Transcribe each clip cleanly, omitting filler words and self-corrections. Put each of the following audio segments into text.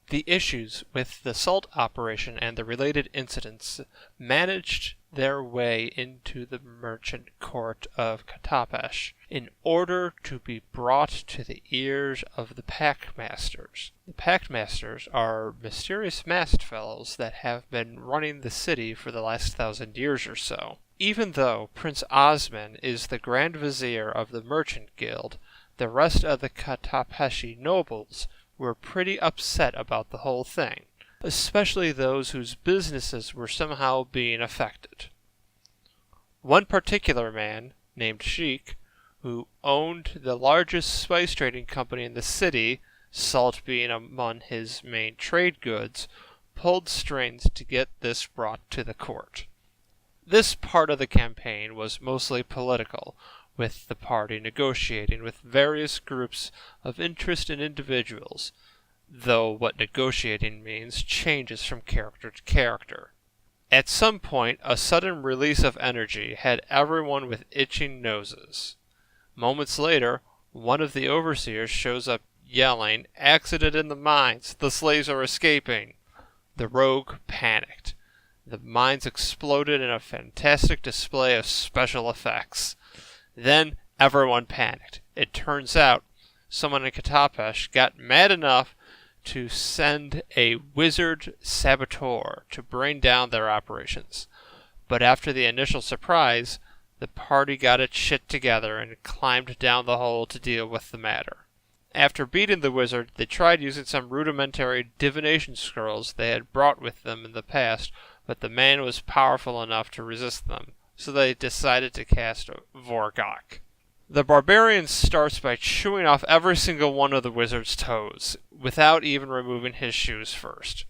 The issues with the salt operation and the related incidents managed their way into the merchant court of Katapesh in order to be brought to the ears of the packmasters. The packmasters are mysterious masked fellows that have been running the city for the last 1,000 years or so. Even though Prince Osman is the Grand Vizier of the Merchant Guild, the rest of the Katapeshi nobles were pretty upset about the whole thing, especially those whose businesses were somehow being affected. One particular man, named Sheik, who owned the largest spice trading company in the city, salt being among his main trade goods, pulled strings to get this brought to the court. This part of the campaign was mostly political, with the party negotiating with various groups of interest and individuals, though what negotiating means changes from character to character. At some point, a sudden release of energy had everyone with itching noses. Moments later, one of the overseers shows up yelling, "Accident in the mines! The slaves are escaping!" The rogue panicked. The mines exploded in a fantastic display of special effects. Then everyone panicked. It turns out someone in Katapesh got mad enough to send a wizard saboteur to bring down their operations. But after the initial surprise, the party got its shit together and climbed down the hole to deal with the matter. After beating the wizard, they tried using some rudimentary divination scrolls they had brought with them in the past, but the man was powerful enough to resist them, so they decided to cast Vorgok. The barbarian starts by chewing off every single one of the wizard's toes, without even removing his shoes first.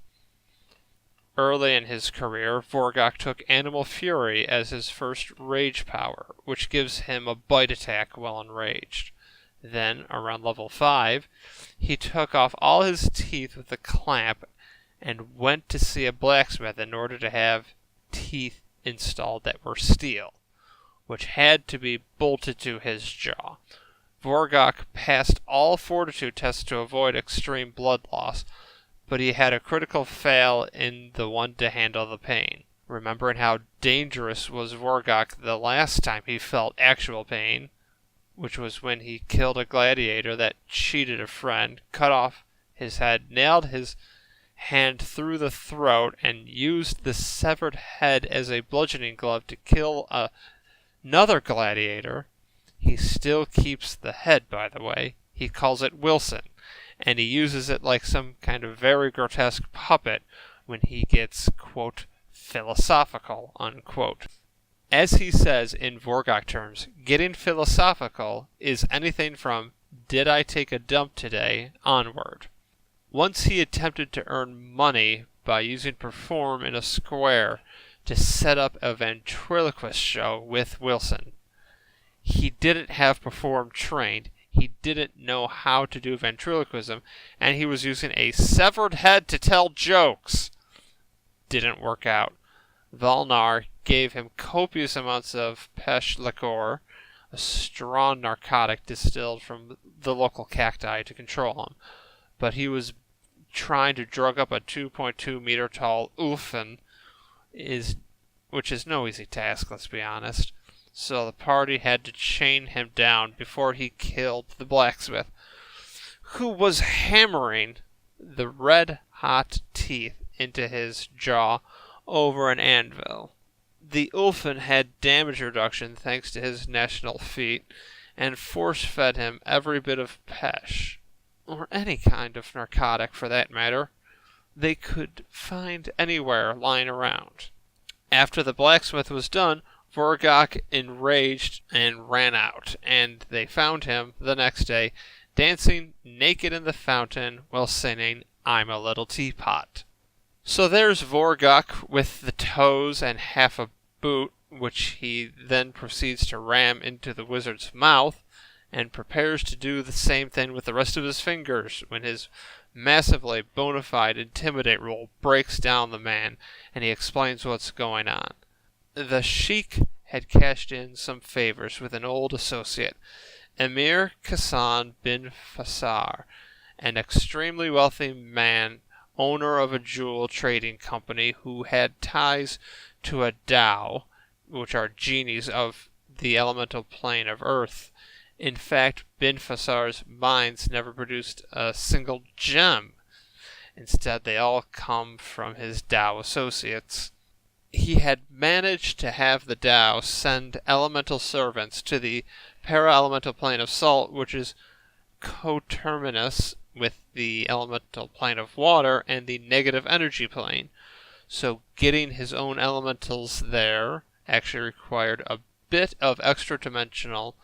Early in his career, Vorgok took Animal Fury as his first rage power, which gives him a bite attack while enraged. Then, around level 5, he took off all his teeth with a clamp and went to see a blacksmith in order to have teeth installed that were steel, which had to be bolted to his jaw. Vorgok passed all fortitude tests to avoid extreme blood loss, but he had a critical fail in the one to handle the pain. Remembering how dangerous was Vorgok the last time he felt actual pain, which was when he killed a gladiator that cheated a friend, cut off his head, nailed his hand through the throat, and used the severed head as a bludgeoning glove to kill another gladiator. He still keeps the head, by the way. He calls it Wilson, and he uses it like some kind of very grotesque puppet when he gets, quote, philosophical, unquote. As he says in Vorgok terms, getting philosophical is anything from "did I take a dump today" onward. Once he attempted to earn money by using Perform in a square to set up a ventriloquist show with Wilson. He didn't have Perform trained, he didn't know how to do ventriloquism, and he was using a severed head to tell jokes. Didn't work out. Valnar gave him copious amounts of pesh liqueur, a strong narcotic distilled from the local cacti to control him, but he was trying to drug up a 2.2 meter tall Ulfen, which is no easy task, let's be honest. So the party had to chain him down before he killed the blacksmith, who was hammering the red-hot teeth into his jaw over an anvil. The Ulfen had damage reduction thanks to his national feat, and force-fed him every bit of pesh, or any kind of narcotic for that matter, they could find anywhere lying around. After the blacksmith was done, Vorgok enraged and ran out, and they found him the next day dancing naked in the fountain while singing "I'm a Little Teapot." So there's Vorgok with the toes and half a boot, which he then proceeds to ram into the wizard's mouth, and prepares to do the same thing with the rest of his fingers when his massively bona fide intimidate roll breaks down the man and he explains what's going on. The sheik had cashed in some favors with an old associate, Emir Kassan bin Fassar, an extremely wealthy man owner of a jewel trading company who had ties to a Tao, which are genies of the elemental plane of Earth. In fact, Bin Fasar's mines never produced a single gem. Instead, they all come from his Tao associates. He had managed to have the Tao send elemental servants to the para-elemental plane of salt, which is coterminous with the elemental plane of water and the negative energy plane. So getting his own elementals there actually required a bit of extra-dimensional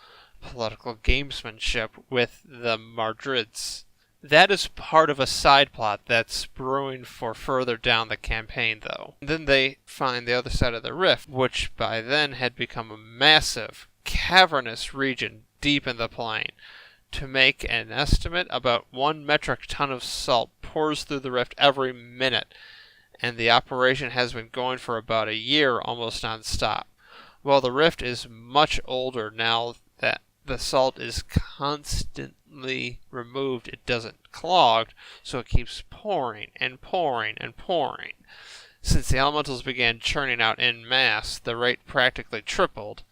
political gamesmanship with the Madrids. That is part of a side plot that's brewing for further down the campaign, though. And then they find the other side of the rift, which by then had become a massive, cavernous region deep in the plain. To make an estimate, about 1 metric ton of salt pours through the rift every minute, and the operation has been going for about a year almost non-stop. While the rift is much older now that the salt is constantly removed, it doesn't clog, so it keeps pouring and pouring and pouring. Since the elementals began churning out en masse, the rate practically tripled.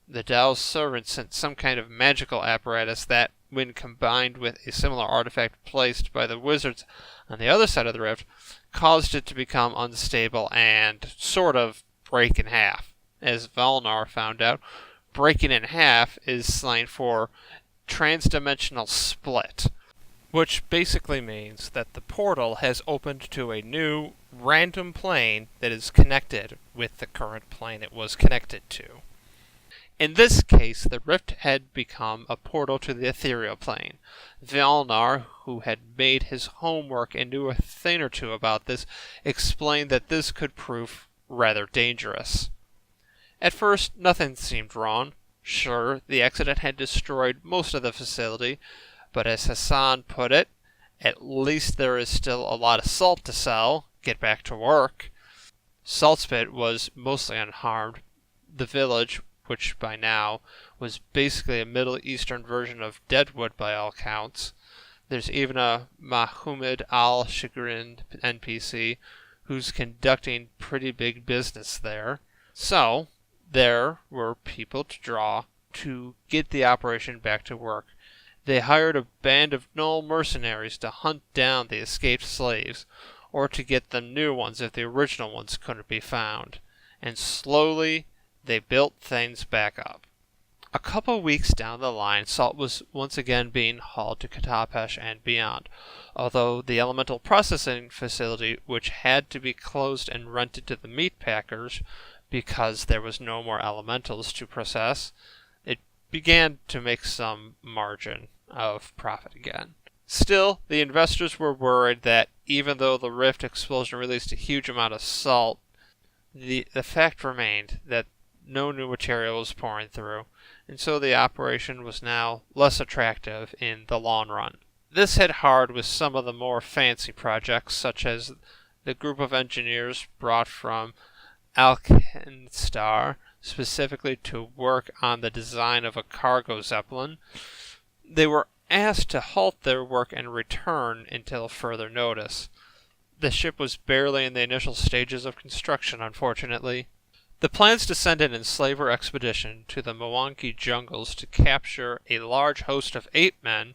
The Tao's servants sent some kind of magical apparatus that, when combined with a similar artifact placed by the wizards on the other side of the rift, caused it to become unstable and sort of break in half. As Valnar found out, breaking in half is slang for transdimensional split, which basically means that the portal has opened to a new, random plane that is connected with the current plane it was connected to. In this case, the rift had become a portal to the ethereal plane. Valnar, who had made his homework and knew a thing or two about this, explained that this could prove rather dangerous. At first, nothing seemed wrong. Sure, the accident had destroyed most of the facility, but as Hassan put it, at least there is still a lot of salt to sell. Get back to work. Saltspit was mostly unharmed. The village, which by now was basically a Middle Eastern version of Deadwood by all counts. There's even a Mahmoud al-Shagrin NPC who's conducting pretty big business there. So, there were people to draw to get the operation back to work. They hired a band of Null mercenaries to hunt down the escaped slaves, or to get the new ones if the original ones couldn't be found. And slowly, they built things back up. A couple weeks down the line, salt was once again being hauled to Katapesh and beyond, although the elemental processing facility, which had to be closed and rented to the meat packers because there was no more elementals to process, it began to make some margin of profit again. Still, the investors were worried that even though the rift explosion released a huge amount of salt, the fact remained that no new material was pouring through, and so the operation was now less attractive in the long run. This hit hard with some of the more fancy projects, such as the group of engineers brought from Alkenstar specifically to work on the design of a cargo zeppelin. They were asked to halt their work and return until further notice. The ship was barely in the initial stages of construction, unfortunately. The plans to send an enslaver expedition to the Mwangi jungles to capture a large host of ape men,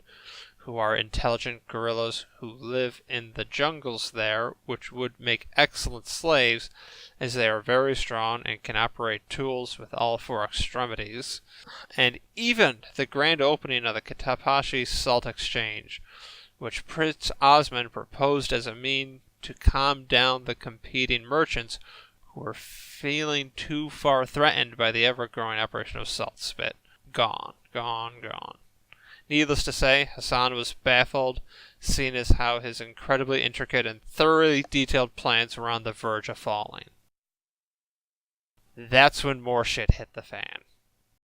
who are intelligent gorillas who live in the jungles there, which would make excellent slaves, as they are very strong and can operate tools with all 4 extremities. And even the grand opening of the Katapashi Salt Exchange, which Prince Osman proposed as a mean to calm down the competing merchants who were feeling too far threatened by the ever-growing operation of Saltspit. Gone. Needless to say, Hassan was baffled, seeing as how his incredibly intricate and thoroughly detailed plans were on the verge of falling. That's when more shit hit the fan.